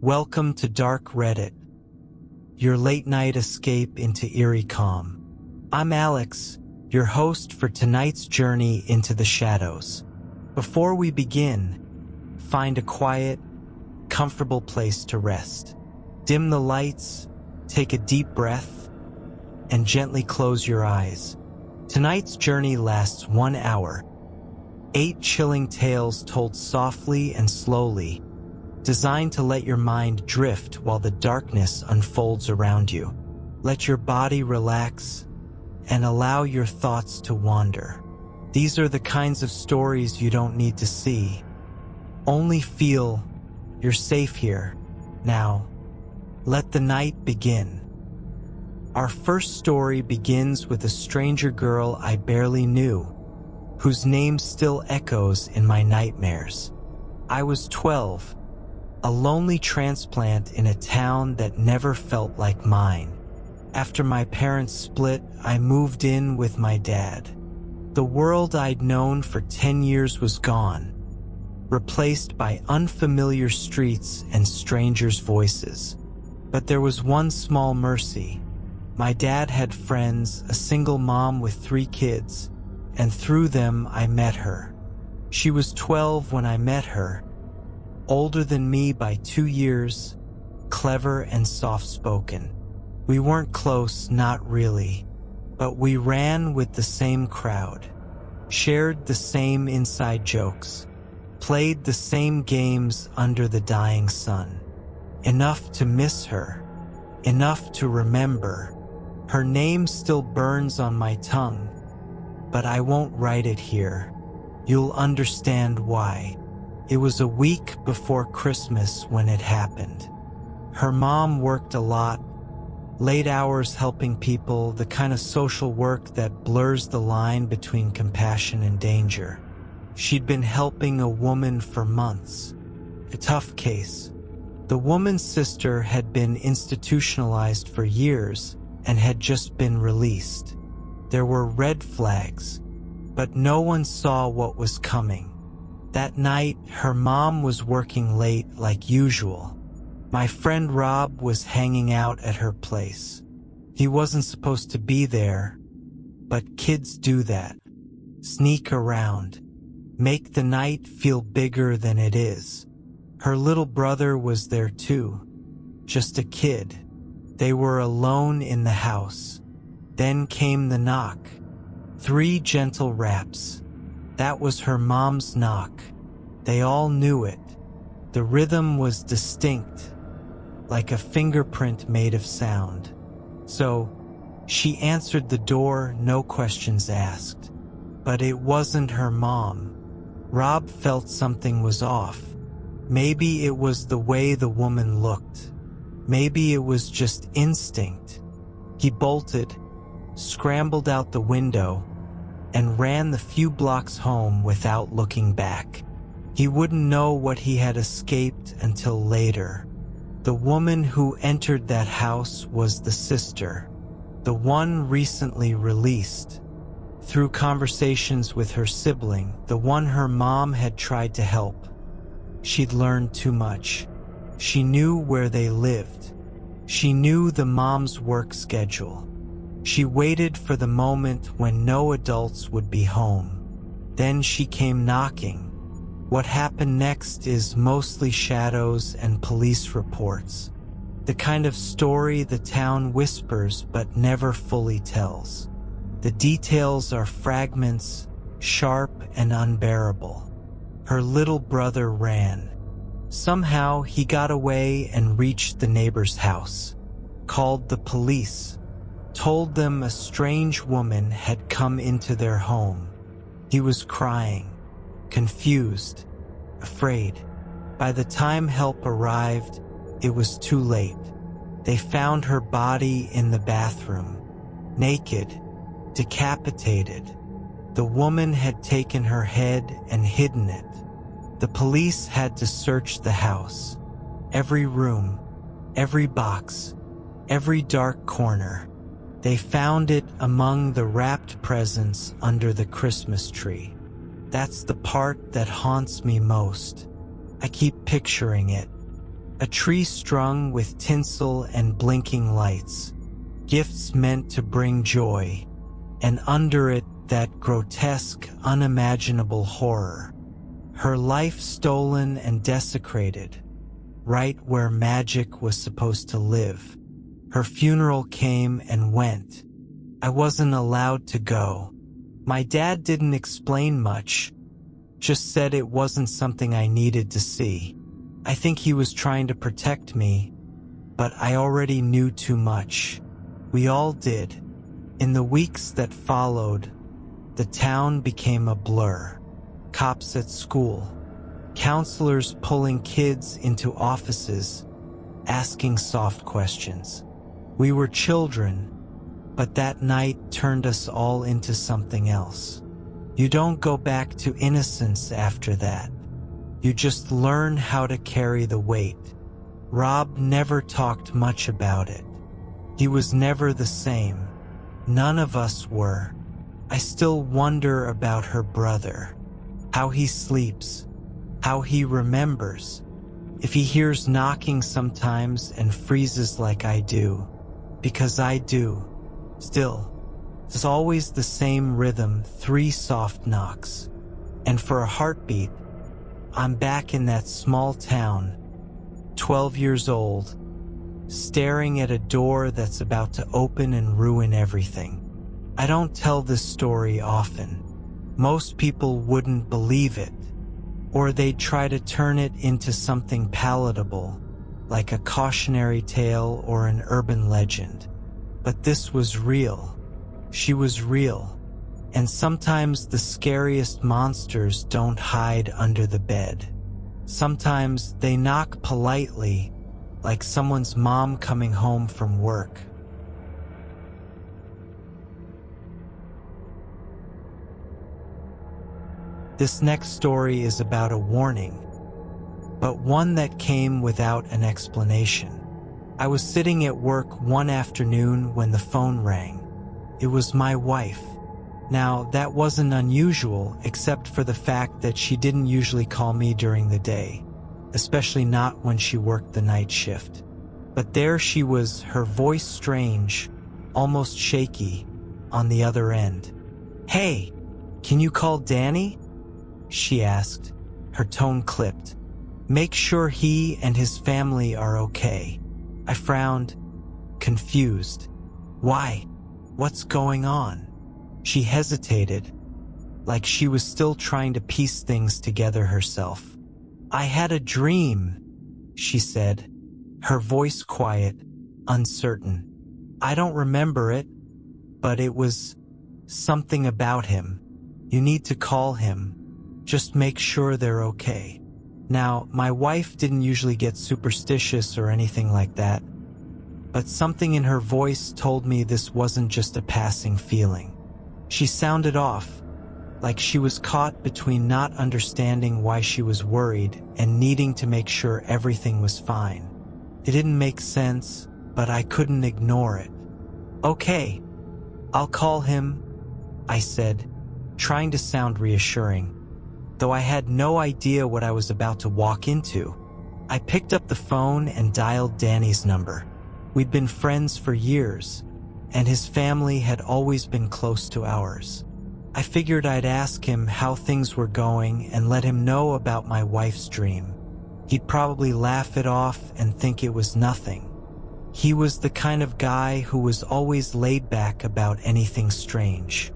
Welcome to Dark Reddit, your late-night escape into eerie calm. I'm Alex, your host for tonight's journey into the shadows. Before we begin, find a quiet, comfortable place to rest. Dim the lights, take a deep breath, and gently close your eyes. Tonight's journey lasts 1 hour. 8 chilling tales told softly and slowly, designed to let your mind drift while the darkness unfolds around you. Let your body relax and allow your thoughts to wander. These are the kinds of stories you don't need to see. Only feel. You're safe here. Now, let the night begin. Our first story begins with a stranger girl I barely knew, whose name still echoes in my nightmares. I was 12, a lonely transplant in a town that never felt like mine. After my parents split, I moved in with my dad. The world I'd known for 10 years was gone, replaced by unfamiliar streets and strangers' voices. But there was one small mercy. My dad had friends, a single mom with 3 kids, and through them I met her. She was 12 when I met her, older than me by 2 years, clever and soft-spoken. We weren't close, not really, but we ran with the same crowd, shared the same inside jokes, played the same games under the dying sun. Enough to miss her, enough to remember. Her name still burns on my tongue, but I won't write it here. You'll understand why. It was a week before Christmas when it happened. Her mom worked a lot, late hours helping people, the kind of social work that blurs the line between compassion and danger. She'd been helping a woman for months. A tough case. The woman's sister had been institutionalized for years and had just been released. There were red flags, but no one saw what was coming. That night, her mom was working late like usual. My friend Rob was hanging out at her place. He wasn't supposed to be there, but kids do that. Sneak around. Make the night feel bigger than it is. Her little brother was there too. Just a kid. They were alone in the house. Then came the knock. 3 gentle raps. That was her mom's knock. They all knew it. The rhythm was distinct, like a fingerprint made of sound. So, she answered the door, no questions asked. But it wasn't her mom. Rob felt something was off. Maybe it was the way the woman looked. Maybe it was just instinct. He bolted, scrambled out the window, and ran the few blocks home without looking back. He wouldn't know what he had escaped until later. The woman who entered that house was the sister, the one recently released. Through conversations with her sibling, the one her mom had tried to help, she'd learned too much. She knew where they lived. She knew the mom's work schedule. She waited for the moment when no adults would be home. Then she came knocking. What happened next is mostly shadows and police reports. The kind of story the town whispers but never fully tells. The details are fragments, sharp and unbearable. Her little brother ran. Somehow he got away and reached the neighbor's house. Called the police. Told them a strange woman had come into their home. He was crying, confused, afraid. By the time help arrived, it was too late. They found her body in the bathroom, naked, decapitated. The woman had taken her head and hidden it. The police had to search the house. Every room, every box, every dark corner. They found it among the wrapped presents under the Christmas tree. That's the part that haunts me most. I keep picturing it. A tree strung with tinsel and blinking lights, gifts meant to bring joy, and under it that grotesque, unimaginable horror. Her life stolen and desecrated, right where magic was supposed to live. Her funeral came and went. I wasn't allowed to go. My dad didn't explain much, just said it wasn't something I needed to see. I think he was trying to protect me, but I already knew too much. We all did. In the weeks that followed, the town became a blur. Cops at school, counselors pulling kids into offices, asking soft questions. We were children, but that night turned us all into something else. You don't go back to innocence after that. You just learn how to carry the weight. Rob never talked much about it. He was never the same. None of us were. I still wonder about her brother, how he sleeps, how he remembers, if he hears knocking sometimes and freezes like I do, because I do. Still, it's always the same rhythm, 3 soft knocks. And for a heartbeat, I'm back in that small town, 12 years old, staring at a door that's about to open and ruin everything. I don't tell this story often. Most people wouldn't believe it, or they'd try to turn it into something palatable, like a cautionary tale or an urban legend. But this was real. She was real. And sometimes the scariest monsters don't hide under the bed. Sometimes they knock politely, like someone's mom coming home from work. This next story is about a warning, but one that came without an explanation. I was sitting at work one afternoon when the phone rang. It was my wife. Now, that wasn't unusual, except for the fact that she didn't usually call me during the day, especially not when she worked the night shift. But there she was, her voice strange, almost shaky, on the other end. "Hey, can you call Danny?" she asked, her tone clipped. "Make sure he and his family are okay." I frowned, confused. "Why? What's going on?" She hesitated, like she was still trying to piece things together herself. "I had a dream," she said, her voice quiet, uncertain. "I don't remember it, but it was something about him. You need to call him. Just make sure they're okay." Now, my wife didn't usually get superstitious or anything like that, but something in her voice told me this wasn't just a passing feeling. She sounded off, like she was caught between not understanding why she was worried and needing to make sure everything was fine. It didn't make sense, but I couldn't ignore it. "Okay, I'll call him," I said, trying to sound reassuring, though I had no idea what I was about to walk into. I picked up the phone and dialed Danny's number. We'd been friends for years, and his family had always been close to ours. I figured I'd ask him how things were going and let him know about my wife's dream. He'd probably laugh it off and think it was nothing. He was the kind of guy who was always laid back about anything strange.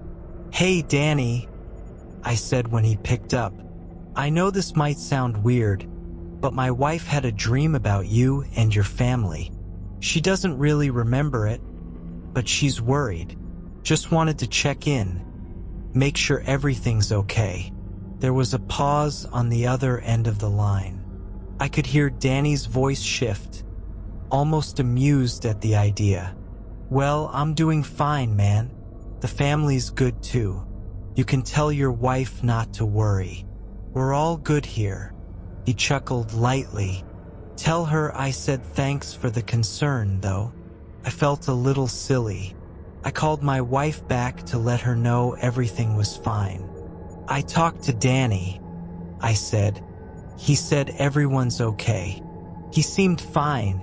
"Hey, Danny," I said when he picked up. "I know this might sound weird, but my wife had a dream about you and your family. She doesn't really remember it, but she's worried. Just wanted to check in, make sure everything's okay." There was a pause on the other end of the line. I could hear Danny's voice shift, almost amused at the idea. "Well, I'm doing fine, man. The family's good too. You can tell your wife not to worry. We're all good here." He chuckled lightly. "Tell her I said thanks for the concern, though." I felt a little silly. I called my wife back to let her know everything was fine. "I talked to Danny," I said. "He said everyone's okay." He seemed fine,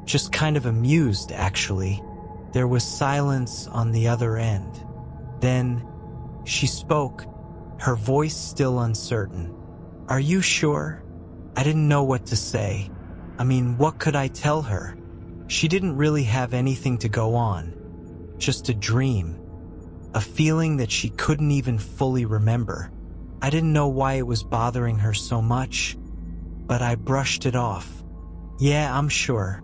just kind of amused, actually. There was silence on the other end. Then she spoke, her voice still uncertain. "Are you sure?" I didn't know what to say. I mean, what could I tell her? She didn't really have anything to go on. Just a dream. A feeling that she couldn't even fully remember. I didn't know why it was bothering her so much, but I brushed it off. "Yeah, I'm sure.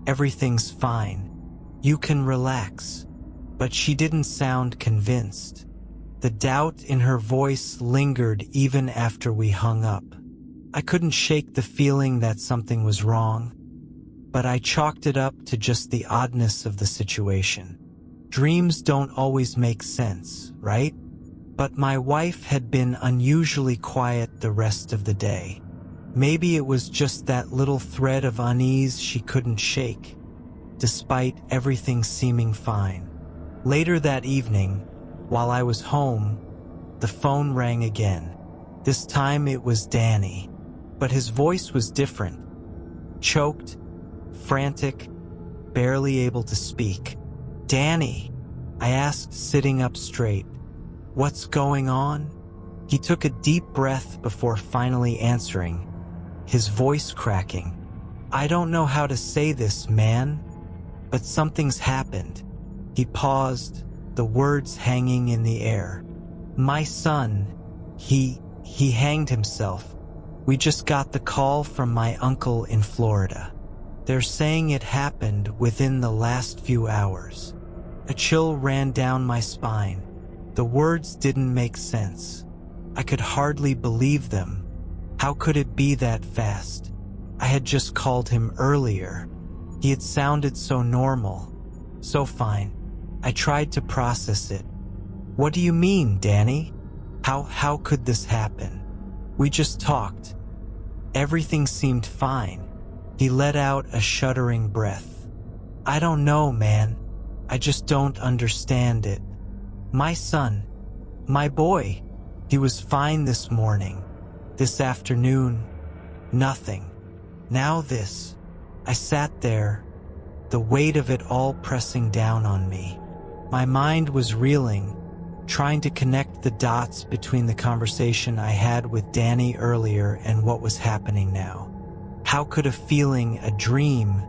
Everything's fine. You can relax." But she didn't sound convinced. The doubt in her voice lingered even after we hung up. I couldn't shake the feeling that something was wrong, but I chalked it up to just the oddness of the situation. Dreams don't always make sense, right? But my wife had been unusually quiet the rest of the day. Maybe it was just that little thread of unease she couldn't shake, despite everything seeming fine. Later that evening, while I was home, the phone rang again. This time it was Danny, but his voice was different. Choked, frantic, barely able to speak. "Danny," I asked, sitting up straight. "What's going on?" He took a deep breath before finally answering, his voice cracking. "I don't know how to say this, man, but something's happened." He paused, the words hanging in the air. "My son, he hanged himself. We just got the call from my uncle in Florida. They're saying it happened within the last few hours." A chill ran down my spine. The words didn't make sense. I could hardly believe them. How could it be that fast? I had just called him earlier. He had sounded so normal, so fine. I tried to process it. "What do you mean, Danny? How could this happen? We just talked. Everything seemed fine." He let out a shuddering breath. "I don't know, man. I just don't understand it. My son, my boy, he was fine this morning. This afternoon, nothing. Now this." I sat there, the weight of it all pressing down on me. My mind was reeling, trying to connect the dots between the conversation I had with Danny earlier and what was happening now. How could a feeling, a dream,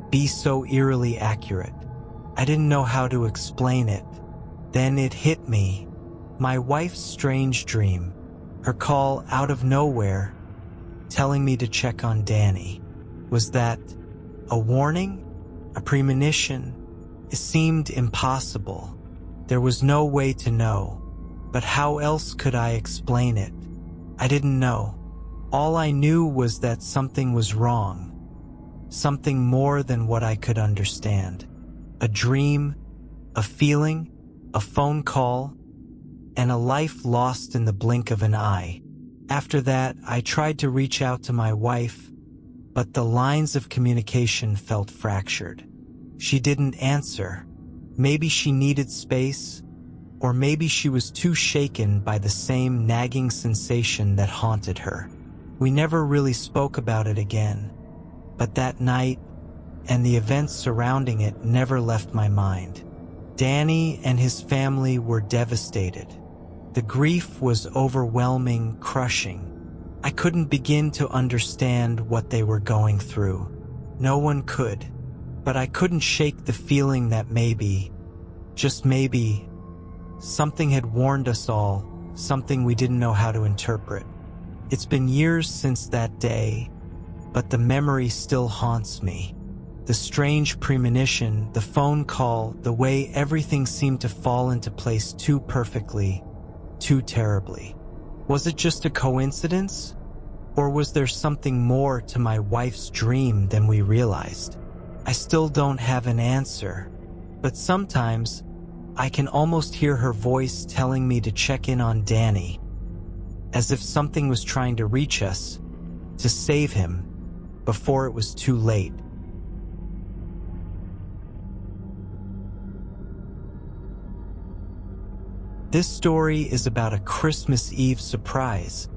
be so eerily accurate? I didn't know how to explain it. Then it hit me. My wife's strange dream, her call out of nowhere, telling me to check on Danny. Was that a warning? A premonition? It seemed impossible. There was no way to know. But how else could I explain it? I didn't know. All I knew was that something was wrong. Something more than what I could understand. A dream, a feeling, a phone call, and a life lost in the blink of an eye. After that, I tried to reach out to my wife, but the lines of communication felt fractured. She didn't answer. Maybe she needed space, or maybe she was too shaken by the same nagging sensation that haunted her. We never really spoke about it again, but that night and the events surrounding it never left my mind. Danny and his family were devastated. The grief was overwhelming, crushing. I couldn't begin to understand what they were going through. No one could, but I couldn't shake the feeling that maybe, just maybe, something had warned us all, something we didn't know how to interpret. It's been years since that day, but the memory still haunts me. The strange premonition, the phone call, the way everything seemed to fall into place too perfectly, too terribly. Was it just a coincidence? Or was there something more to my wife's dream than we realized? I still don't have an answer, but sometimes I can almost hear her voice telling me to check in on Danny, as if something was trying to reach us, to save him, before it was too late. This story is about a Christmas Eve surprise,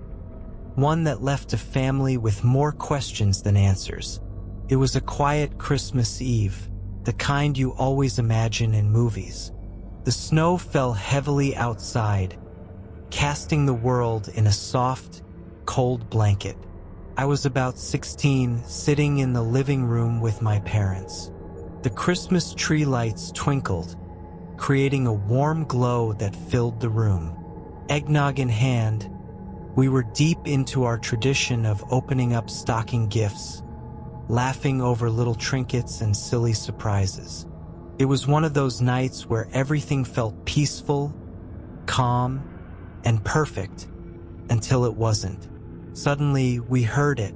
one that left a family with more questions than answers. It was a quiet Christmas Eve, the kind you always imagine in movies. The snow fell heavily outside, casting the world in a soft, cold blanket. I was about 16, sitting in the living room with my parents. The Christmas tree lights twinkled, creating a warm glow that filled the room. Eggnog in hand, we were deep into our tradition of opening up stocking gifts, laughing over little trinkets and silly surprises. It was one of those nights where everything felt peaceful, calm, and perfect until it wasn't. Suddenly, we heard it.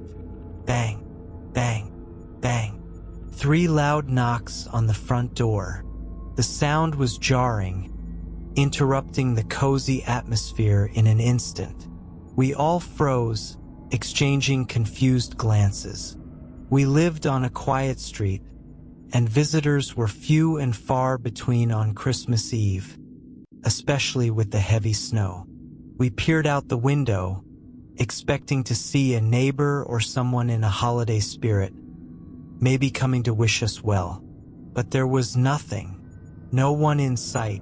Bang, bang, bang. 3 loud knocks on the front door. The sound was jarring, interrupting the cozy atmosphere in an instant. We all froze, exchanging confused glances. We lived on a quiet street, and visitors were few and far between on Christmas Eve, especially with the heavy snow. We peered out the window, expecting to see a neighbor or someone in a holiday spirit, maybe coming to wish us well. But there was nothing, no one in sight.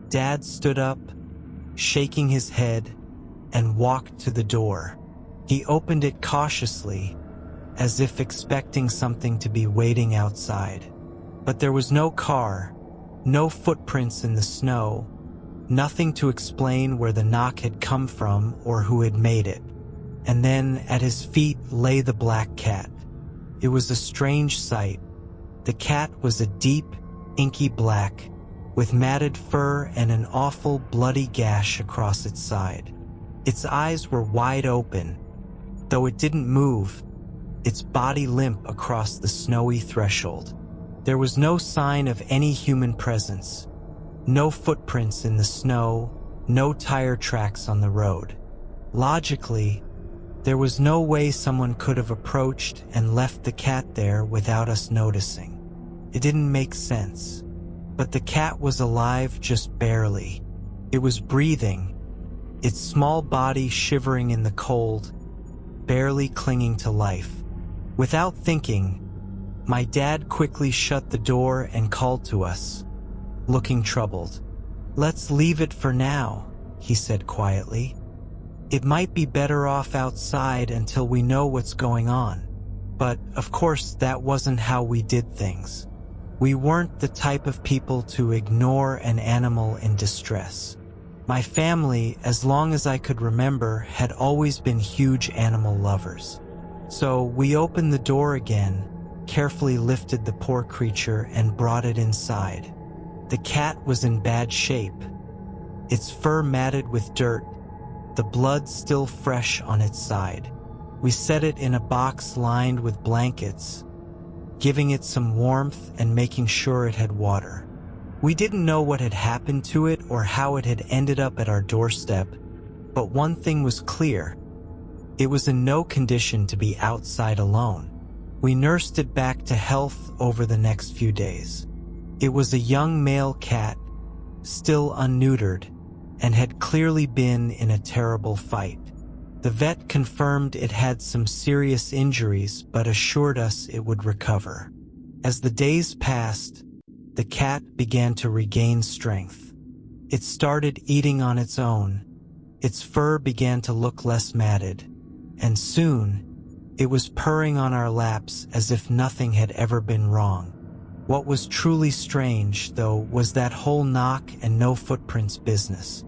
Dad stood up, shaking his head, and walked to the door. He opened it cautiously, as if expecting something to be waiting outside. But there was no car, no footprints in the snow, nothing to explain where the knock had come from or who had made it. And then at his feet lay the black cat. It was a strange sight. The cat was a deep, inky black, with matted fur and an awful bloody gash across its side. Its eyes were wide open, though it didn't move, its body limp across the snowy threshold. There was no sign of any human presence, no footprints in the snow, no tire tracks on the road. Logically, there was no way someone could have approached and left the cat there without us noticing. It didn't make sense. But the cat was alive just barely. It was breathing, its small body shivering in the cold, barely clinging to life. Without thinking, my dad quickly shut the door and called to us, looking troubled. "Let's leave it for now," he said quietly. "It might be better off outside until we know what's going on." But, of course, that wasn't how we did things. We weren't the type of people to ignore an animal in distress. My family, as long as I could remember, had always been huge animal lovers. So we opened the door again, carefully lifted the poor creature and brought it inside. The cat was in bad shape, its fur matted with dirt, the blood still fresh on its side. We set it in a box lined with blankets, giving it some warmth and making sure it had water. We didn't know what had happened to it or how it had ended up at our doorstep, but one thing was clear. It was in no condition to be outside alone. We nursed it back to health over the next few days. It was a young male cat, still unneutered, and had clearly been in a terrible fight. The vet confirmed it had some serious injuries but assured us it would recover. As the days passed, the cat began to regain strength. It started eating on its own. Its fur began to look less matted, and soon it was purring on our laps as if nothing had ever been wrong. What was truly strange, though, was that whole knock and no footprints business.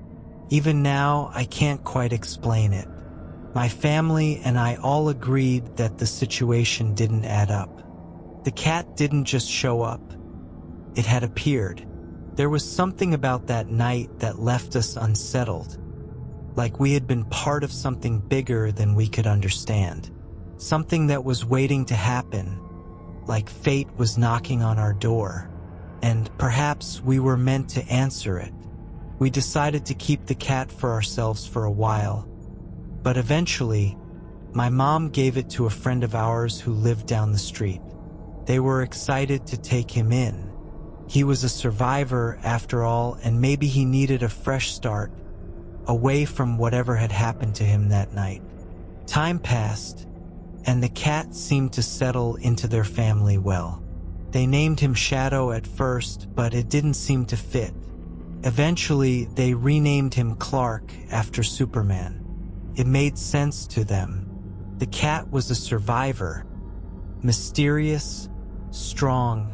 Even now, I can't quite explain it. My family and I all agreed that the situation didn't add up. The cat didn't just show up. It had appeared. There was something about that night that left us unsettled, like we had been part of something bigger than we could understand. Something that was waiting to happen, like fate was knocking on our door, and perhaps we were meant to answer it. We decided to keep the cat for ourselves for a while, but eventually, my mom gave it to a friend of ours who lived down the street. They were excited to take him in. He was a survivor after all, and maybe he needed a fresh start, away from whatever had happened to him that night. Time passed, and the cat seemed to settle into their family well. They named him Shadow at first, but it didn't seem to fit. Eventually, they renamed him Clark after Superman. It made sense to them. The cat was a survivor, mysterious, strong,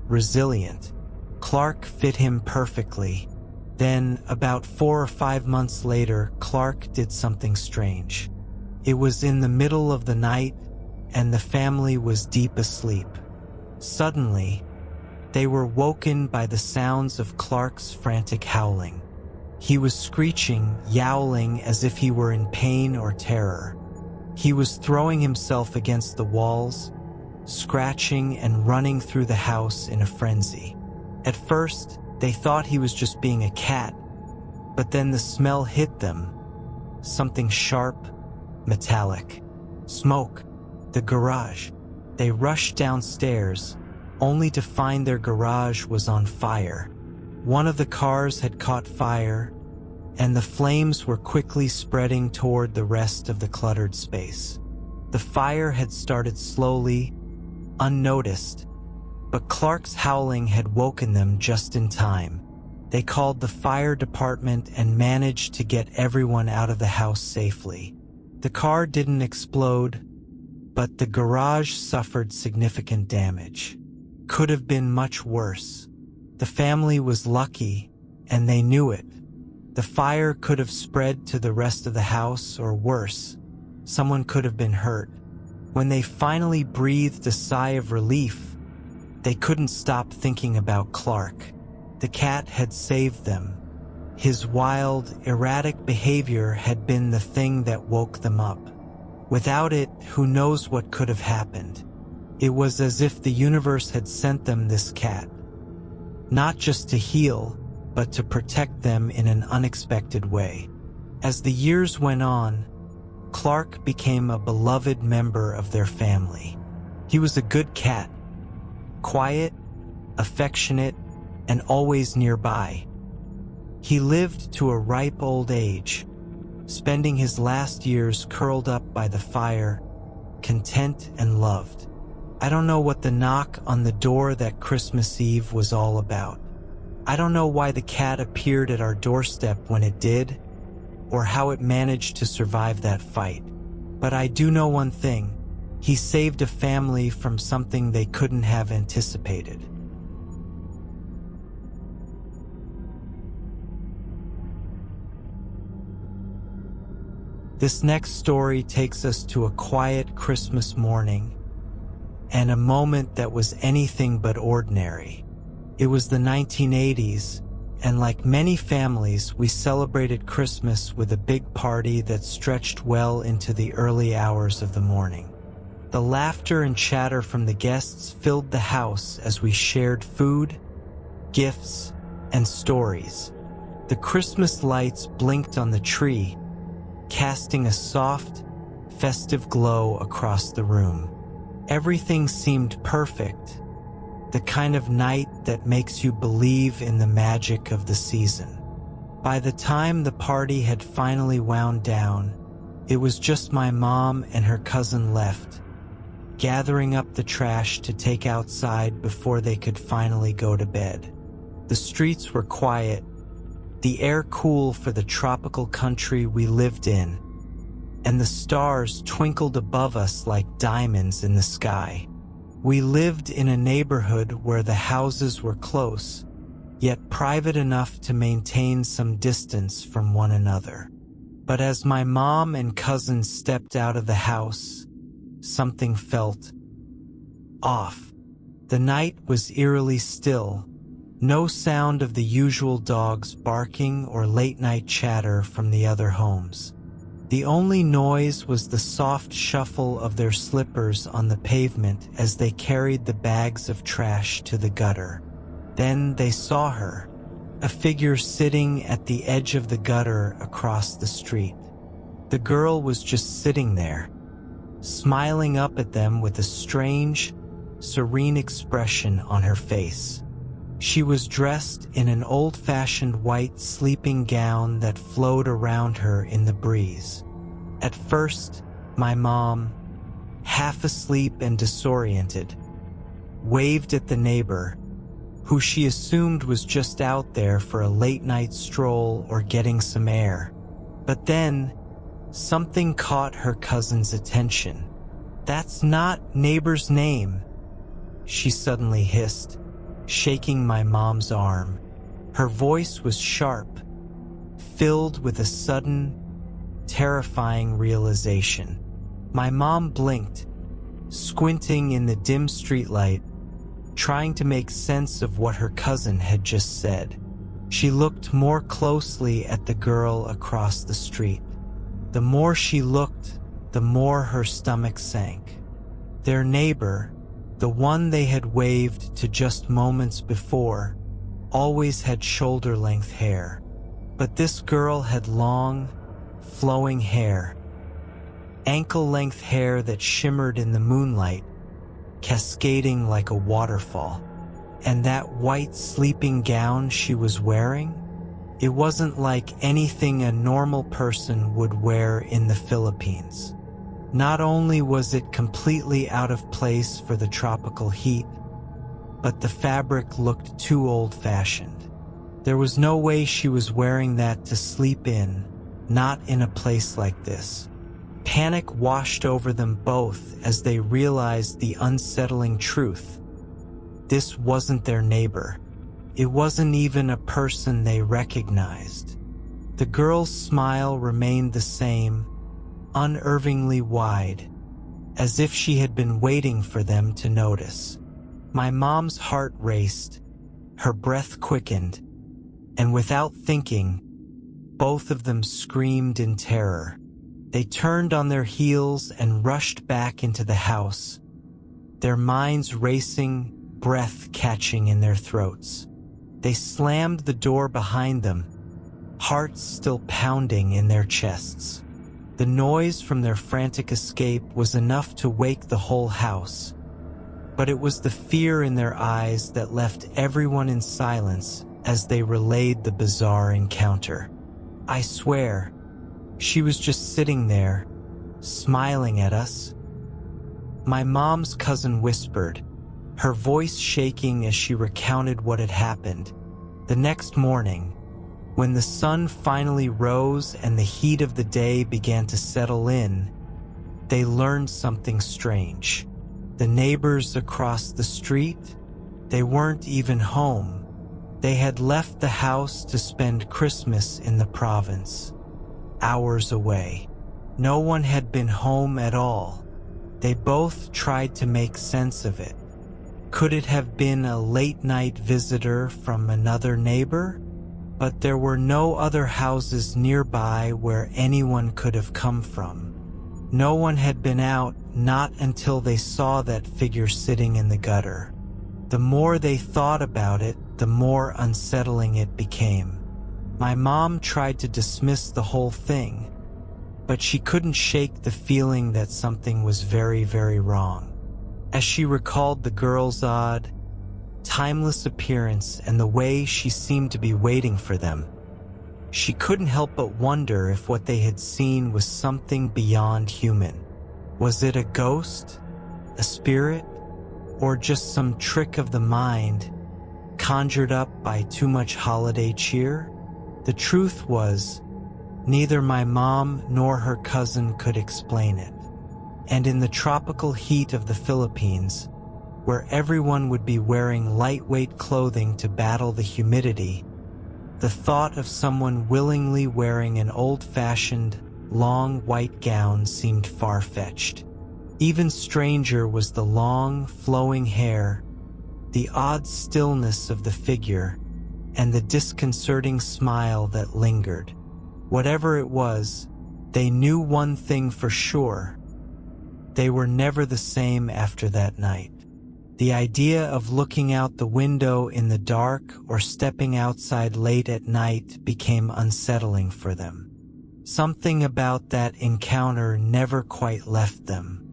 resilient. Clark fit him perfectly. Then, about 4 or 5 months later, Clark did something strange. It was in the middle of the night, and the family was deep asleep. Suddenly, they were woken by the sounds of Clark's frantic howling. He was screeching, yowling as if he were in pain or terror. He was throwing himself against the walls, scratching and running through the house in a frenzy. At first, they thought he was just being a cat, but then the smell hit them. Something sharp, metallic. Smoke. The garage. They rushed downstairs, only to find their garage was on fire. One of the cars had caught fire, and the flames were quickly spreading toward the rest of the cluttered space. The fire had started slowly, unnoticed, but Clark's howling had woken them just in time. They called the fire department and managed to get everyone out of the house safely. The car didn't explode, but the garage suffered significant damage. Could have been much worse. The family was lucky, and they knew it. The fire could have spread to the rest of the house, or worse, someone could have been hurt. When they finally breathed a sigh of relief, they couldn't stop thinking about Clark. The cat had saved them. His wild, erratic behavior had been the thing that woke them up. Without it, who knows what could have happened. It was as if the universe had sent them this cat. Not just to heal, but to protect them in an unexpected way. As the years went on, Clark became a beloved member of their family. He was a good cat. Quiet, affectionate, and always nearby. He lived to a ripe old age, spending his last years curled up by the fire, content and loved. I don't know what the knock on the door that Christmas Eve was all about. I don't know why the cat appeared at our doorstep when it did, or how it managed to survive that fight. But I do know one thing: he saved a family from something they couldn't have anticipated. This next story takes us to a quiet Christmas morning and a moment that was anything but ordinary. It was the 1980s, and like many families, we celebrated Christmas with a big party that stretched well into the early hours of the morning. The laughter and chatter from the guests filled the house as we shared food, gifts, and stories. The Christmas lights blinked on the tree, casting a soft, festive glow across the room. Everything seemed perfect, the kind of night that makes you believe in the magic of the season. By the time the party had finally wound down, it was just my mom and her cousin left, gathering up the trash to take outside before they could finally go to bed. The streets were quiet, the air cool for the tropical country we lived in, and the stars twinkled above us like diamonds in the sky. We lived in a neighborhood where the houses were close, yet private enough to maintain some distance from one another. But as my mom and cousins stepped out of the house, something felt off. The night was eerily still. No sound of the usual dogs barking or late-night chatter from the other homes. The only noise was the soft shuffle of their slippers on the pavement as they carried the bags of trash to the gutter. Then they saw her, a figure sitting at the edge of the gutter across the street. The girl was just sitting there, smiling up at them with a strange, serene expression on her face. She was dressed in an old-fashioned white sleeping gown that flowed around her in the breeze. At first, my mom, half asleep and disoriented, waved at the neighbor, who she assumed was just out there for a late-night stroll or getting some air. But then, something caught her cousin's attention. "That's not neighbor's name," she suddenly hissed, shaking my mom's arm. Her voice was sharp, filled with a sudden, terrifying realization. My mom blinked, squinting in the dim streetlight, trying to make sense of what her cousin had just said. She looked more closely at the girl across the street. The more she looked, the more her stomach sank. Their neighbor, the one they had waved to just moments before, always had shoulder-length hair. But this girl had long, flowing hair, ankle-length hair that shimmered in the moonlight, cascading like a waterfall. And that white sleeping gown she was wearing? It wasn't like anything a normal person would wear in the Philippines. Not only was it completely out of place for the tropical heat, but the fabric looked too old-fashioned. There was no way she was wearing that to sleep in, not in a place like this. Panic washed over them both as they realized the unsettling truth. This wasn't their neighbor. It wasn't even a person they recognized. The girl's smile remained the same, unnervingly wide, as if she had been waiting for them to notice. My mom's heart raced, her breath quickened, and without thinking, both of them screamed in terror. They turned on their heels and rushed back into the house, their minds racing, breath catching in their throats. They slammed the door behind them, hearts still pounding in their chests. The noise from their frantic escape was enough to wake the whole house, but it was the fear in their eyes that left everyone in silence as they relayed the bizarre encounter. I swear, she was just sitting there, smiling at us. My mom's cousin whispered, her voice shaking as she recounted what had happened. The next morning, when the sun finally rose and the heat of the day began to settle in, they learned something strange. The neighbors across the street, they weren't even home. They had left the house to spend Christmas in the province, hours away. No one had been home at all. They both tried to make sense of it. Could it have been a late-night visitor from another neighbor? But there were no other houses nearby where anyone could have come from. No one had been out, not until they saw that figure sitting in the gutter. The more they thought about it, the more unsettling it became. My mom tried to dismiss the whole thing, but she couldn't shake the feeling that something was very, very wrong. As she recalled the girl's odd, timeless appearance and the way she seemed to be waiting for them, she couldn't help but wonder if what they had seen was something beyond human. Was it a ghost, a spirit, or just some trick of the mind conjured up by too much holiday cheer? The truth was, neither my mom nor her cousin could explain it. And in the tropical heat of the Philippines, where everyone would be wearing lightweight clothing to battle the humidity, the thought of someone willingly wearing an old-fashioned, long white gown seemed far-fetched. Even stranger was the long, flowing hair, the odd stillness of the figure, and the disconcerting smile that lingered. Whatever it was, they knew one thing for sure. They were never the same after that night. The idea of looking out the window in the dark or stepping outside late at night became unsettling for them. Something about that encounter never quite left them.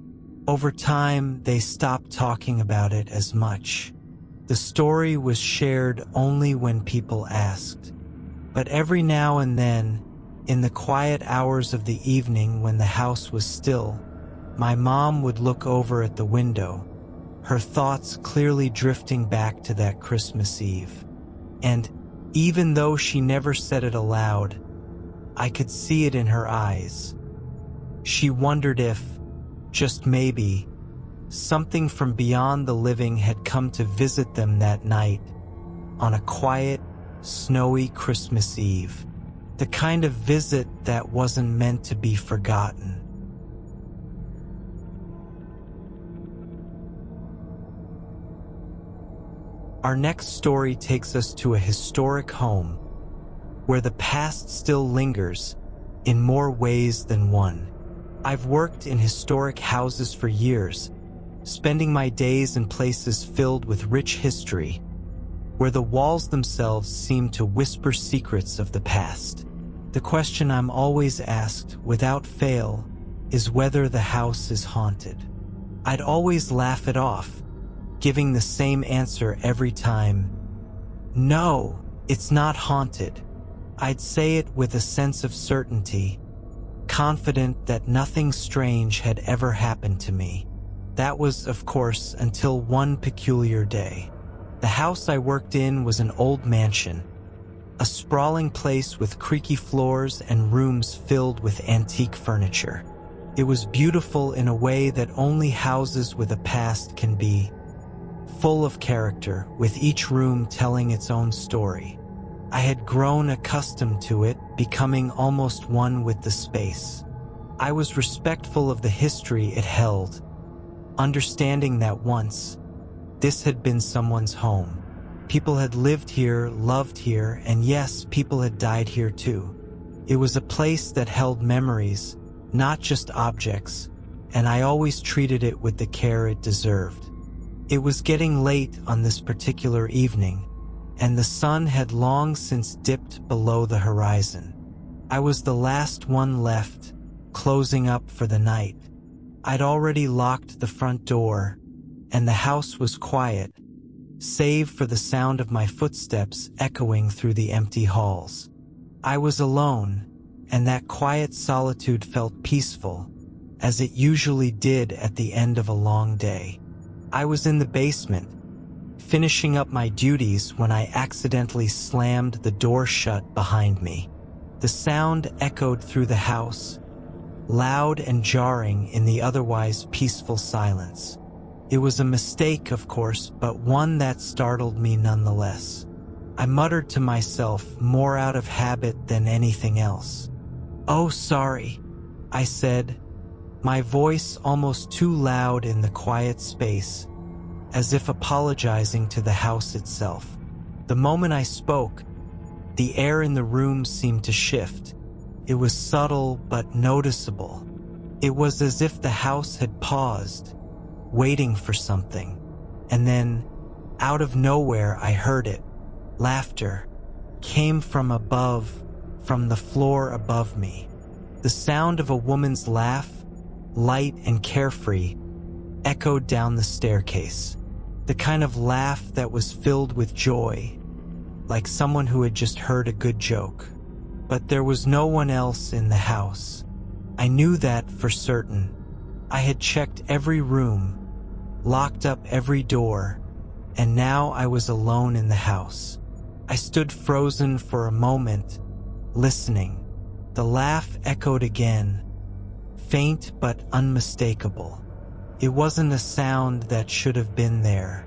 Over time, they stopped talking about it as much. The story was shared only when people asked. But every now and then, in the quiet hours of the evening when the house was still, My mom would look over at the window, her thoughts clearly drifting back to that Christmas Eve. And even though she never said it aloud, I could see it in her eyes. She wondered if, just maybe, something from beyond the living had come to visit them that night, on a quiet, snowy Christmas Eve. The kind of visit that wasn't meant to be forgotten. Our next story takes us to a historic home, where the past still lingers in more ways than one. I've worked in historic houses for years, spending my days in places filled with rich history, where the walls themselves seem to whisper secrets of the past. The question I'm always asked, without fail, is whether the house is haunted. I'd always laugh it off, giving the same answer every time. No, it's not haunted. I'd say it with a sense of certainty, confident that nothing strange had ever happened to me. That was, of course, until one peculiar day. The house I worked in was an old mansion, a sprawling place with creaky floors and rooms filled with antique furniture. It was beautiful in a way that only houses with a past can be, full of character, with each room telling its own story. I had grown accustomed to it, becoming almost one with the space. I was respectful of the history it held, understanding that once, this had been someone's home. People had lived here, loved here, and yes, people had died here too. It was a place that held memories, not just objects, and I always treated it with the care it deserved. It was getting late on this particular evening, and the sun had long since dipped below the horizon. I was the last one left, closing up for the night. I'd already locked the front door, and the house was quiet, save for the sound of my footsteps echoing through the empty halls. I was alone, and that quiet solitude felt peaceful, as it usually did at the end of a long day. I was in the basement, finishing up my duties when I accidentally slammed the door shut behind me. The sound echoed through the house, loud and jarring in the otherwise peaceful silence. It was a mistake, of course, but one that startled me nonetheless. I muttered to myself, more out of habit than anything else. "Oh, sorry," I said, my voice almost too loud in the quiet space, as if apologizing to the house itself. The moment I spoke, the air in the room seemed to shift. It was subtle but noticeable. It was as if the house had paused, waiting for something. And then, out of nowhere, I heard it. Laughter came from above, from the floor above me. The sound of a woman's laugh, light and carefree, echoed down the staircase. The kind of laugh that was filled with joy, like someone who had just heard a good joke. But there was no one else in the house. I knew that for certain. I had checked every room, locked up every door, and now I was alone in the house. I stood frozen for a moment, listening. The laugh echoed again, faint but unmistakable. It wasn't a sound that should have been there.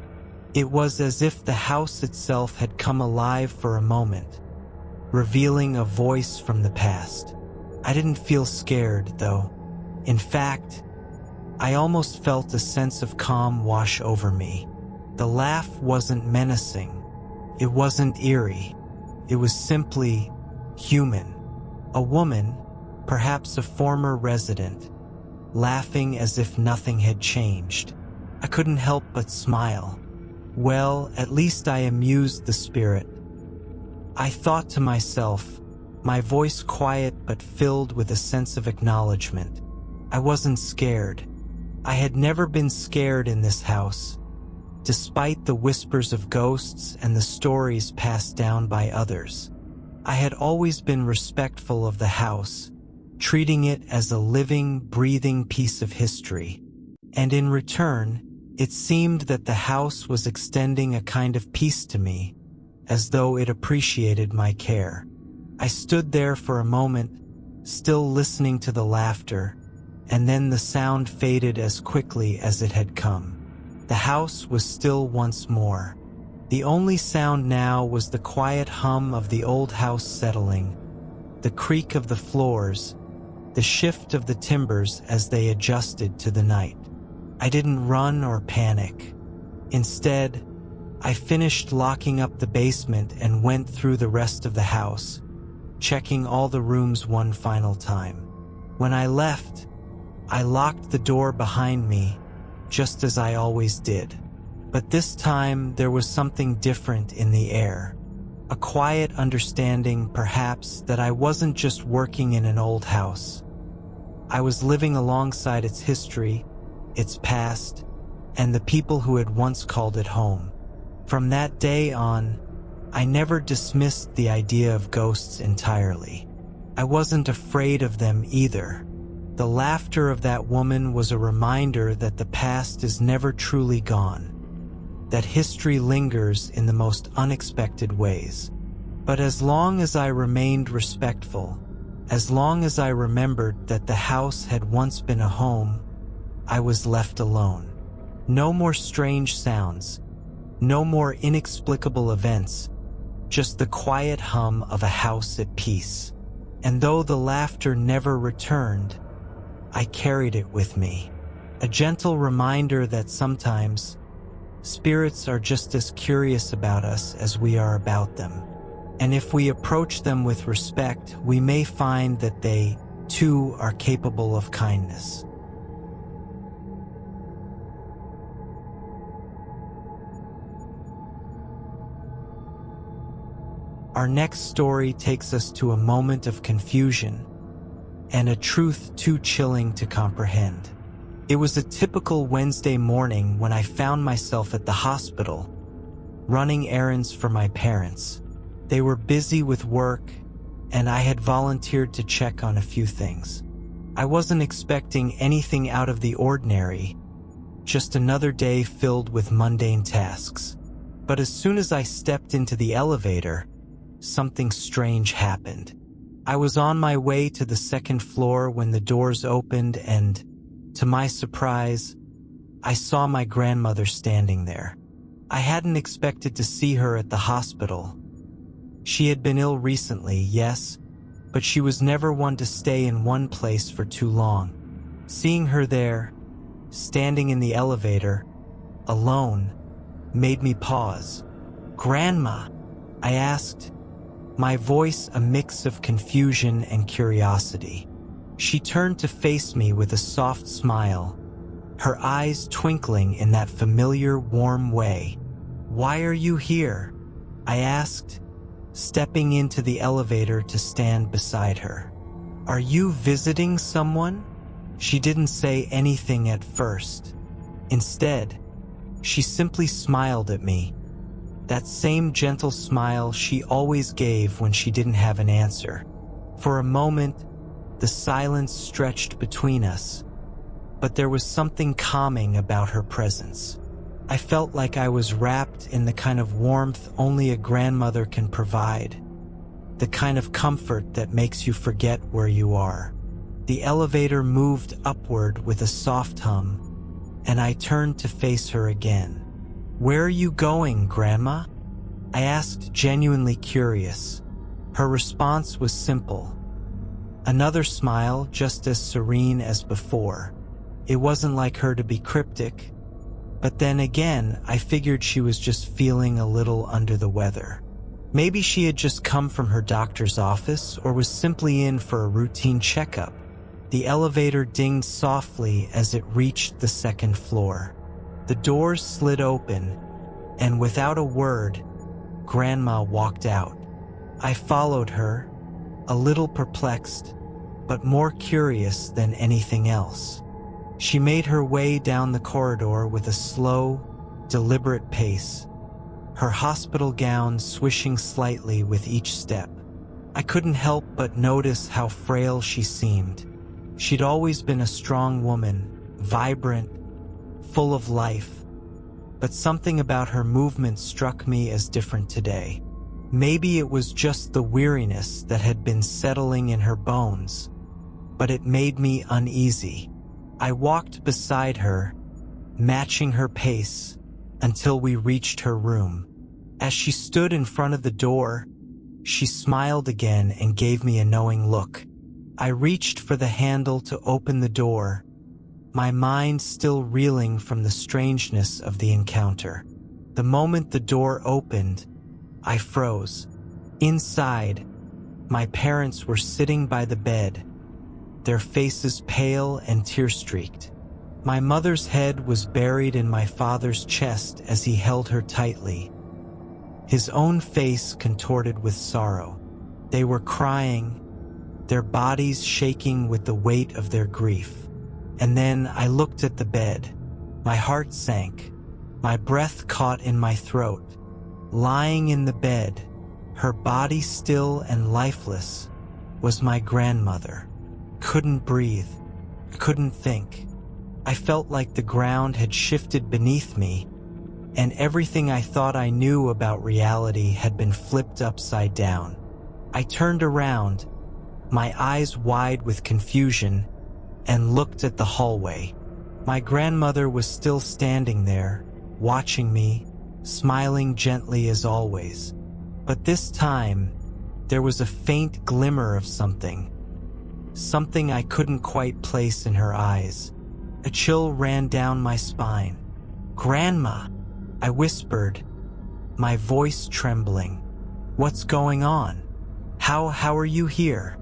It was as if the house itself had come alive for a moment, revealing a voice from the past. I didn't feel scared, though. In fact, I almost felt a sense of calm wash over me. The laugh wasn't menacing. It wasn't eerie. It was simply human. A woman, perhaps a former resident, laughing as if nothing had changed. I couldn't help but smile. Well, at least I amused the spirit. I thought to myself, my voice quiet but filled with a sense of acknowledgement. I wasn't scared. I had never been scared in this house, despite the whispers of ghosts and the stories passed down by others. I had always been respectful of the house, treating it as a living, breathing piece of history. And in return, it seemed that the house was extending a kind of peace to me, as though it appreciated my care. I stood there for a moment, still listening to the laughter, and then the sound faded as quickly as it had come. The house was still once more. The only sound now was the quiet hum of the old house settling, the creak of the floors, the shift of the timbers as they adjusted to the night. I didn't run or panic. Instead, I finished locking up the basement and went through the rest of the house, checking all the rooms one final time. When I left, I locked the door behind me, just as I always did. But this time there was something different in the air. A quiet understanding, perhaps, that I wasn't just working in an old house. I was living alongside its history, its past, and the people who had once called it home. From that day on, I never dismissed the idea of ghosts entirely. I wasn't afraid of them either. The laughter of that woman was a reminder that the past is never truly gone, that history lingers in the most unexpected ways. But as long as I remained respectful, as long as I remembered that the house had once been a home, I was left alone. No more strange sounds, no more inexplicable events, just the quiet hum of a house at peace. And though the laughter never returned, I carried it with me. A gentle reminder that sometimes spirits are just as curious about us as we are about them. And if we approach them with respect, we may find that they, too, are capable of kindness. Our next story takes us to a moment of confusion and a truth too chilling to comprehend. It was a typical Wednesday morning when I found myself at the hospital, running errands for my parents. They were busy with work, and I had volunteered to check on a few things. I wasn't expecting anything out of the ordinary, just another day filled with mundane tasks. But as soon as I stepped into the elevator, something strange happened. I was on my way to the second floor when the doors opened and, to my surprise, I saw my grandmother standing there. I hadn't expected to see her at the hospital. She had been ill recently, yes, but she was never one to stay in one place for too long. Seeing her there, standing in the elevator, alone, made me pause. "Grandma?" I asked, my voice a mix of confusion and curiosity. She turned to face me with a soft smile, her eyes twinkling in that familiar, warm way. "Why are you here?" I asked, stepping into the elevator to stand beside her. "Are you visiting someone?" She didn't say anything at first. Instead, she simply smiled at me. That same gentle smile she always gave when she didn't have an answer. For a moment, the silence stretched between us, but there was something calming about her presence. I felt like I was wrapped in the kind of warmth only a grandmother can provide, the kind of comfort that makes you forget where you are. The elevator moved upward with a soft hum, and I turned to face her again. "Where are you going, Grandma?" I asked, genuinely curious. Her response was simple. Another smile, just as serene as before. It wasn't like her to be cryptic, but then again, I figured she was just feeling a little under the weather. Maybe she had just come from her doctor's office or was simply in for a routine checkup. The elevator dinged softly as it reached the second floor. The doors slid open, and without a word, Grandma walked out. I followed her, a little perplexed, but more curious than anything else. She made her way down the corridor with a slow, deliberate pace, her hospital gown swishing slightly with each step. I couldn't help but notice how frail she seemed. She'd always been a strong woman, vibrant, full of life. But something about her movement struck me as different today. Maybe it was just the weariness that had been settling in her bones, but it made me uneasy. I walked beside her, matching her pace, until we reached her room. As she stood in front of the door, she smiled again and gave me a knowing look. I reached for the handle to open the door, my mind still reeling from the strangeness of the encounter. The moment the door opened, I froze. Inside, my parents were sitting by the bed, their faces pale and tear-streaked. My mother's head was buried in my father's chest as he held her tightly, his own face contorted with sorrow. They were crying, their bodies shaking with the weight of their grief. And then I looked at the bed. My heart sank. My breath caught in my throat. Lying in the bed, her body still and lifeless, was my grandmother. Couldn't breathe, couldn't think. I felt like the ground had shifted beneath me, and everything I thought I knew about reality had been flipped upside down. I turned around, my eyes wide with confusion, and looked at the hallway. My grandmother was still standing there, watching me, smiling gently as always. But this time, there was a faint glimmer of something I couldn't quite place in her eyes. A chill ran down my spine. "Grandma," I whispered, my voice trembling. "What's going on? How are you here?"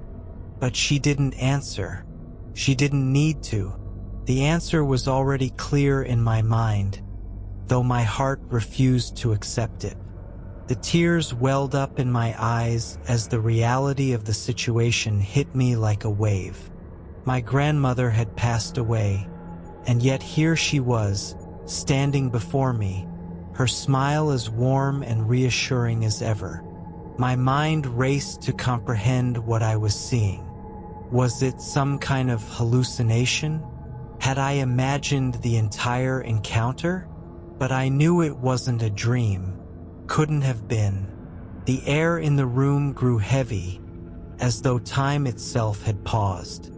But she didn't answer. She didn't need to. The answer was already clear in my mind, though my heart refused to accept it. The tears welled up in my eyes as the reality of the situation hit me like a wave. My grandmother had passed away, and yet here she was, standing before me, her smile as warm and reassuring as ever. My mind raced to comprehend what I was seeing. Was it some kind of hallucination? Had I imagined the entire encounter? But I knew it wasn't a dream. Couldn't have been. The air in the room grew heavy, as though time itself had paused.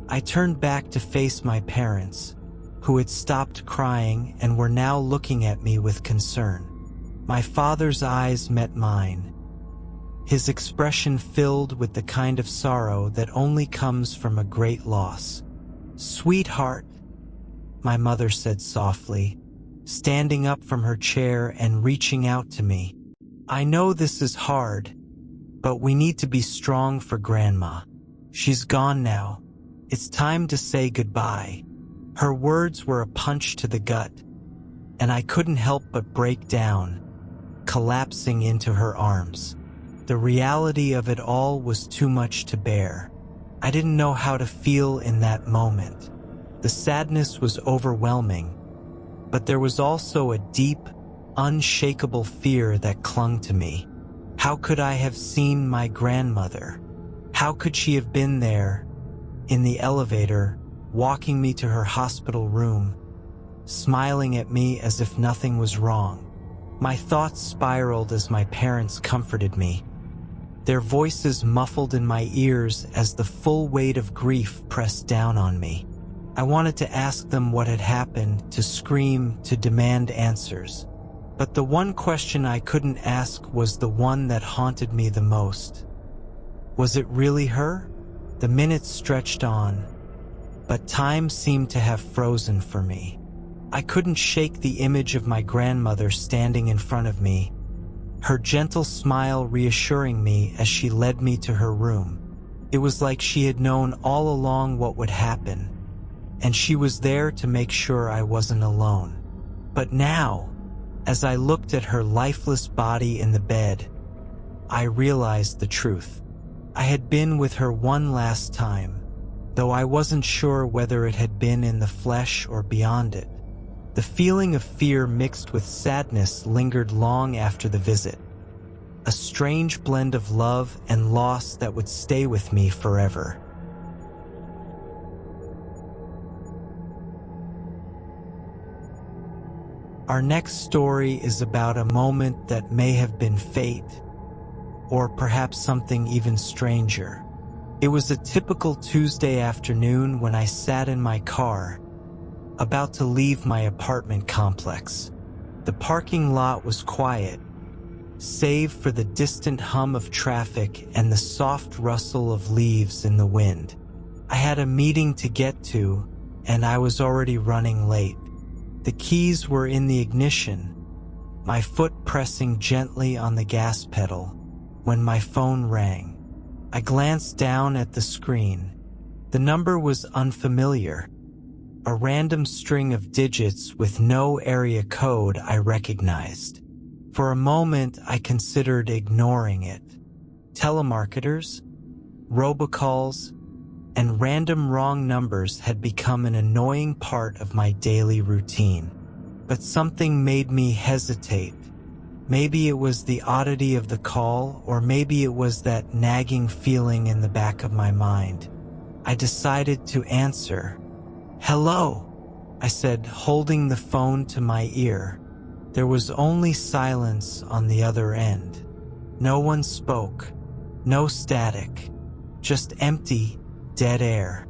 I turned back to face my parents, who had stopped crying and were now looking at me with concern. My father's eyes met mine, his expression filled with the kind of sorrow that only comes from a great loss. "Sweetheart," my mother said softly, standing up from her chair and reaching out to me. "I know this is hard, but we need to be strong for Grandma. She's gone now. It's time to say goodbye." Her words were a punch to the gut, and I couldn't help but break down, collapsing into her arms. The reality of it all was too much to bear. I didn't know how to feel in that moment. The sadness was overwhelming, but there was also a deep, unshakable fear that clung to me. How could I have seen my grandmother? How could she have been there, in the elevator, walking me to her hospital room, smiling at me as if nothing was wrong? My thoughts spiraled as my parents comforted me, their voices muffled in my ears as the full weight of grief pressed down on me. I wanted to ask them what had happened, to scream, to demand answers. But the one question I couldn't ask was the one that haunted me the most. Was it really her? The minutes stretched on, but time seemed to have frozen for me. I couldn't shake the image of my grandmother standing in front of me, her gentle smile reassuring me as she led me to her room. It was like she had known all along what would happen, and she was there to make sure I wasn't alone. But now, as I looked at her lifeless body in the bed, I realized the truth. I had been with her one last time, though I wasn't sure whether it had been in the flesh or beyond it. The feeling of fear mixed with sadness lingered long after the visit. a strange blend of love and loss that would stay with me forever. Our next story is about a moment that may have been fate, or perhaps something even stranger. It was a typical Tuesday afternoon when I sat in my car, about to leave my apartment complex. The parking lot was quiet, save for the distant hum of traffic and the soft rustle of leaves in the wind. I had a meeting to get to, and I was already running late. The keys were in the ignition, my foot pressing gently on the gas pedal, when my phone rang. I glanced down at the screen. The number was unfamiliar, a random string of digits with no area code I recognized. For a moment, I considered ignoring it. Telemarketers, robocalls, and random wrong numbers had become an annoying part of my daily routine. But something made me hesitate. Maybe it was the oddity of the call, or maybe it was that nagging feeling in the back of my mind. I decided to answer. "Hello," I said, holding the phone to my ear. There was only silence on the other end. No one spoke, no static, just empty, dead air.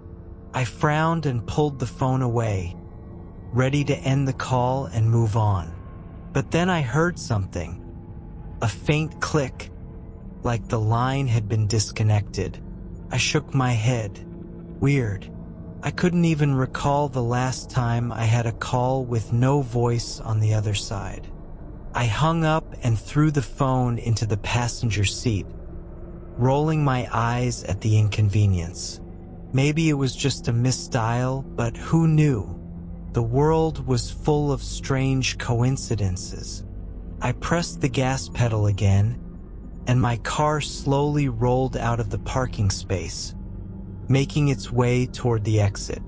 I frowned and pulled the phone away, ready to end the call and move on. But then I heard something, a faint click, like the line had been disconnected. I shook my head. Weird. I couldn't even recall the last time I had a call with no voice on the other side. I hung up and threw the phone into the passenger seat, rolling my eyes at the inconvenience. Maybe it was just a misdial, but who knew? The world was full of strange coincidences. I pressed the gas pedal again, and my car slowly rolled out of the parking space, making its way toward the exit.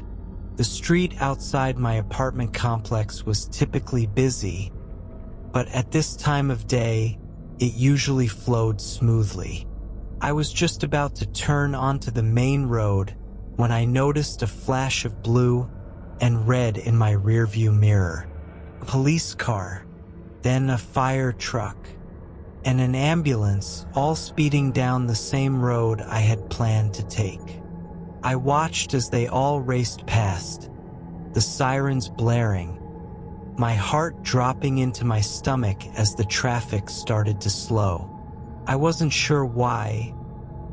The street outside my apartment complex was typically busy, but at this time of day, it usually flowed smoothly. I was just about to turn onto the main road when I noticed a flash of blue and red in my rearview mirror. A police car, then a fire truck, and an ambulance, all speeding down the same road I had planned to take. I watched as they all raced past, the sirens blaring, my heart dropping into my stomach as the traffic started to slow. I wasn't sure why,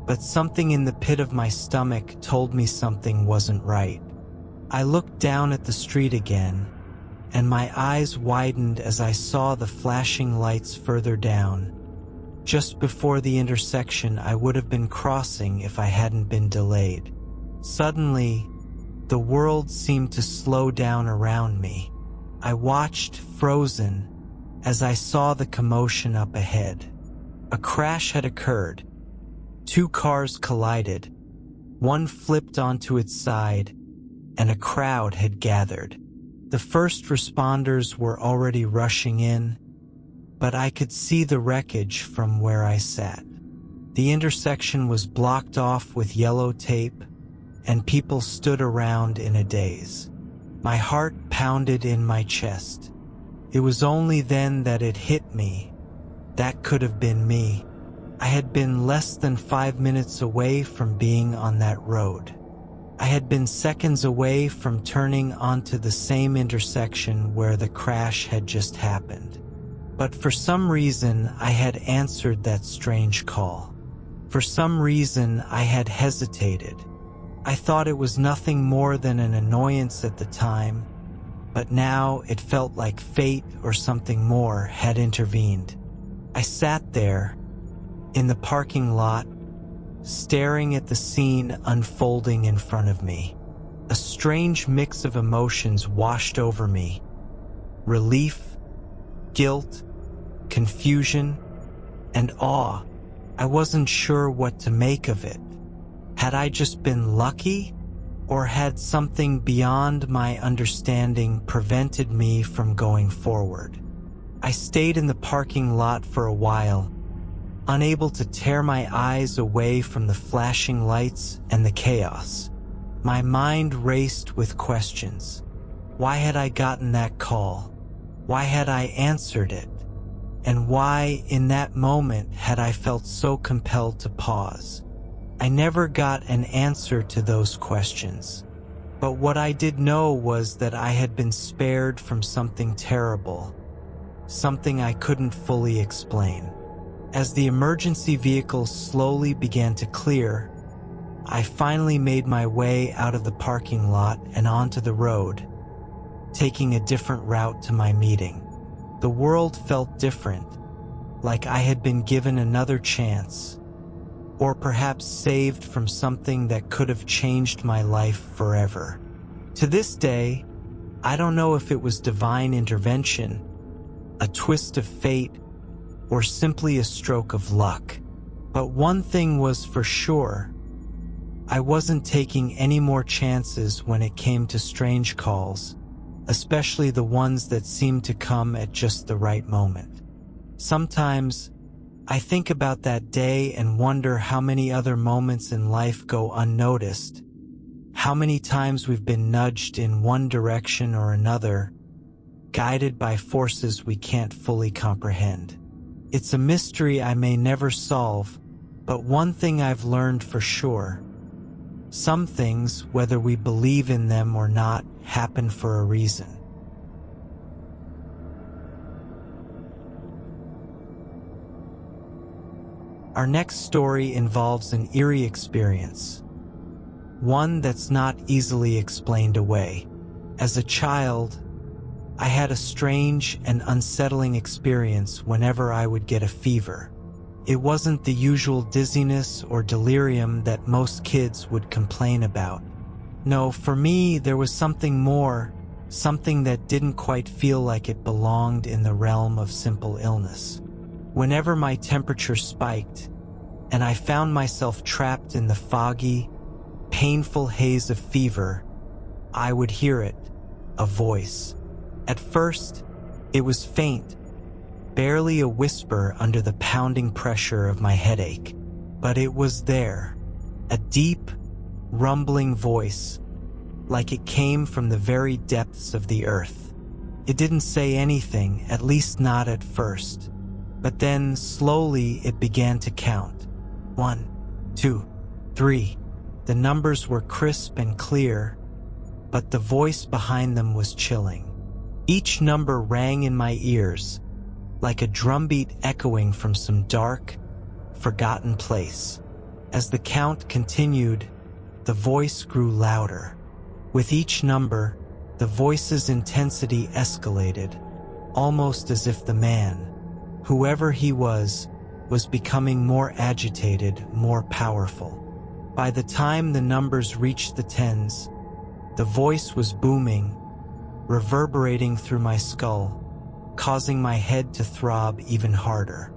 but something in the pit of my stomach told me something wasn't right. I looked down at the street again, and my eyes widened as I saw the flashing lights further down, just before the intersection I would have been crossing if I hadn't been delayed. Suddenly, the world seemed to slow down around me. I watched, frozen, as I saw the commotion up ahead. A crash had occurred. Two cars collided. One flipped onto its side, and a crowd had gathered. The first responders were already rushing in, but I could see the wreckage from where I sat. The intersection was blocked off with yellow tape, and people stood around in a daze. My heart pounded in my chest. It was only then that it hit me. That could have been me. I had been less than 5 minutes away from being on that road. I had been seconds away from turning onto the same intersection where the crash had just happened. But for some reason, I had answered that strange call. For some reason, I had hesitated. I thought it was nothing more than an annoyance at the time, but now it felt like fate or something more had intervened. I sat there, in the parking lot, staring at the scene unfolding in front of me. A strange mix of emotions washed over me. Relief, guilt, confusion, and awe. I wasn't sure what to make of it. Had I just been lucky, or had something beyond my understanding prevented me from going forward? I stayed in the parking lot for a while, unable to tear my eyes away from the flashing lights and the chaos. My mind raced with questions. Why had I gotten that call? Why had I answered it? And why, in that moment, had I felt so compelled to pause? I never got an answer to those questions. But what I did know was that I had been spared from something terrible, something I couldn't fully explain. As the emergency vehicle slowly began to clear, I finally made my way out of the parking lot and onto the road, taking a different route to my meeting. The world felt different, like I had been given another chance, or perhaps saved from something that could have changed my life forever. To this day, I don't know if it was divine intervention, a twist of fate, or simply a stroke of luck. But one thing was for sure, I wasn't taking any more chances when it came to strange calls, especially the ones that seemed to come at just the right moment. Sometimes, I think about that day and wonder how many other moments in life go unnoticed, how many times we've been nudged in one direction or another, guided by forces we can't fully comprehend. It's a mystery I may never solve, but one thing I've learned for sure: some things, whether we believe in them or not, happen for a reason. Our next story involves an eerie experience, one that's not easily explained away. As a child, I had a strange and unsettling experience whenever I would get a fever. It wasn't the usual dizziness or delirium that most kids would complain about. No, for me, there was something more, something that didn't quite feel like it belonged in the realm of simple illness. Whenever my temperature spiked, and I found myself trapped in the foggy, painful haze of fever, I would hear it, a voice. At first, it was faint, barely a whisper under the pounding pressure of my headache. But it was there, a deep, rumbling voice, like it came from the very depths of the earth. It didn't say anything, at least not at first. But then, slowly, it began to count. 1, 2, 3. The numbers were crisp and clear, but the voice behind them was chilling. Each number rang in my ears, like a drumbeat echoing from some dark, forgotten place. As the count continued, the voice grew louder. With each number, the voice's intensity escalated, almost as if the man, whoever he was becoming more agitated, more powerful. By the time the numbers reached the tens, the voice was booming, reverberating through my skull, causing my head to throb even harder.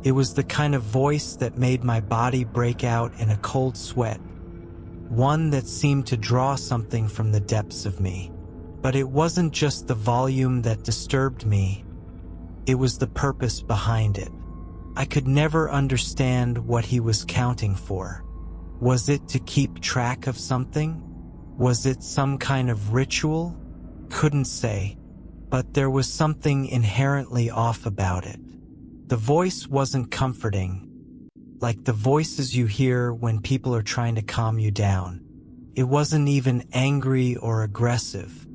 It was the kind of voice that made my body break out in a cold sweat, one that seemed to draw something from the depths of me. But it wasn't just the volume that disturbed me, it was the purpose behind it. I could never understand what he was counting for. Was it to keep track of something? Was it some kind of ritual? Couldn't say, but there was something inherently off about it. The voice wasn't comforting, like the voices you hear when people are trying to calm you down. It wasn't even angry or aggressive.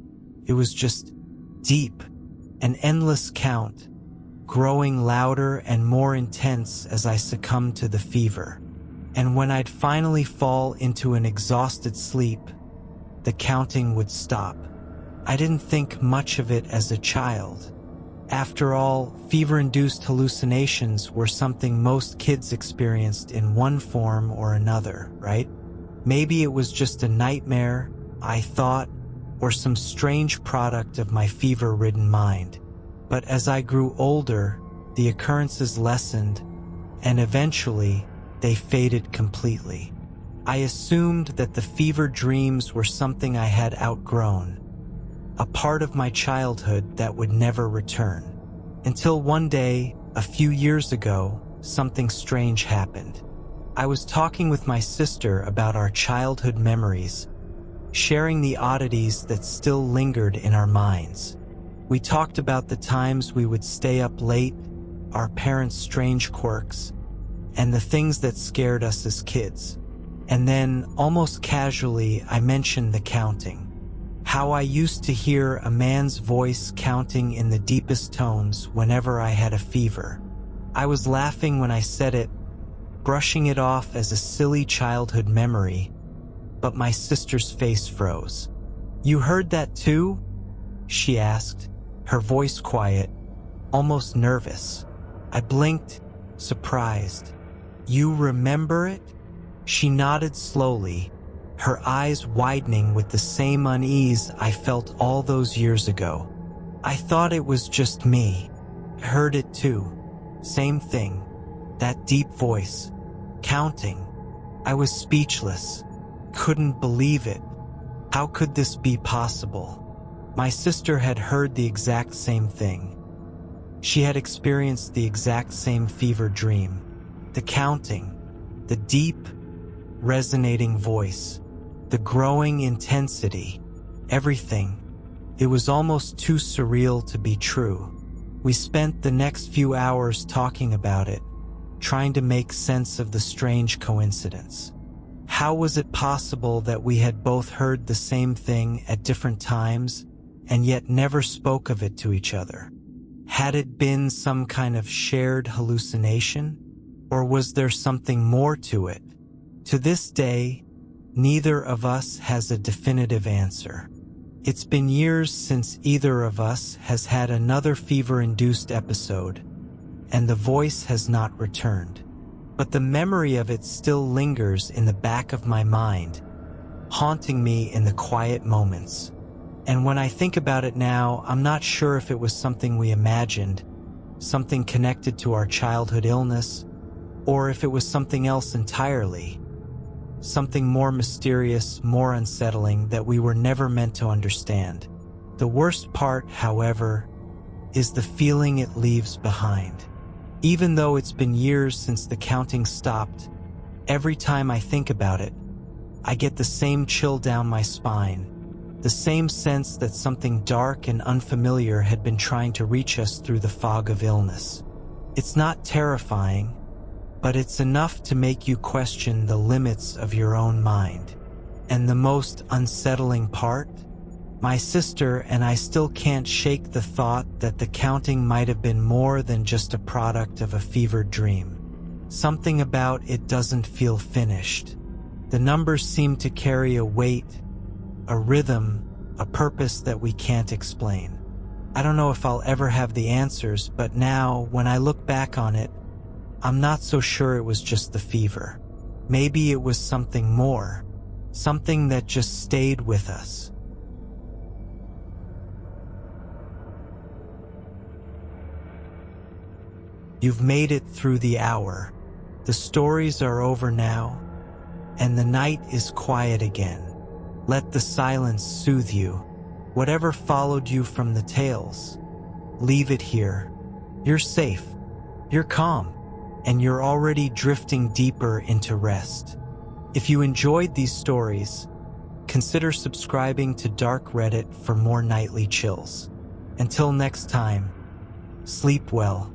It was just deep, an endless count, growing louder and more intense as I succumbed to the fever. And when I'd finally fall into an exhausted sleep, the counting would stop. I didn't think much of it as a child. After all, fever-induced hallucinations were something most kids experienced in one form or another, right? Maybe it was just a nightmare, I thought, or some strange product of my fever-ridden mind. But as I grew older, the occurrences lessened, and eventually, they faded completely. I assumed that the fever dreams were something I had outgrown, a part of my childhood that would never return. Until one day, a few years ago, something strange happened. I was talking with my sister about our childhood memories, sharing the oddities that still lingered in our minds. We talked about the times we would stay up late, our parents' strange quirks, and the things that scared us as kids. And then, almost casually, I mentioned the counting. How I used to hear a man's voice counting in the deepest tones whenever I had a fever. I was laughing when I said it, brushing it off as a silly childhood memory, but my sister's face froze. "You heard that too?" she asked, her voice quiet, almost nervous. I blinked, surprised. "You remember it?" She nodded slowly, her eyes widening with the same unease I felt all those years ago. "I thought it was just me. I heard it too. Same thing. That deep voice. Counting." I was speechless. Couldn't believe it. How could this be possible? My sister had heard the exact same thing. She had experienced the exact same fever dream. The counting, the deep, resonating voice, the growing intensity, everything. It was almost too surreal to be true. We spent the next few hours talking about it, trying to make sense of the strange coincidence. How was it possible that we had both heard the same thing at different times and yet never spoke of it to each other? Had it been some kind of shared hallucination, or was there something more to it? To this day, neither of us has a definitive answer. It's been years since either of us has had another fever-induced episode, and the voice has not returned. But the memory of it still lingers in the back of my mind, haunting me in the quiet moments. And when I think about it now, I'm not sure if it was something we imagined, something connected to our childhood illness, or if it was something else entirely, something more mysterious, more unsettling that we were never meant to understand. The worst part, however, is the feeling it leaves behind. Even though it's been years since the counting stopped, every time I think about it, I get the same chill down my spine, the same sense that something dark and unfamiliar had been trying to reach us through the fog of illness. It's not terrifying, but it's enough to make you question the limits of your own mind. And the most unsettling part? My sister and I still can't shake the thought that the counting might have been more than just a product of a fevered dream. Something about it doesn't feel finished. The numbers seem to carry a weight, a rhythm, a purpose that we can't explain. I don't know if I'll ever have the answers, but now, when I look back on it, I'm not so sure it was just the fever. Maybe it was something more, something that just stayed with us. You've made it through the hour. The stories are over now, and the night is quiet again. Let the silence soothe you. Whatever followed you from the tales, leave it here. You're safe, you're calm, and you're already drifting deeper into rest. If you enjoyed these stories, consider subscribing to Dark Reddit for more nightly chills. Until next time, sleep well.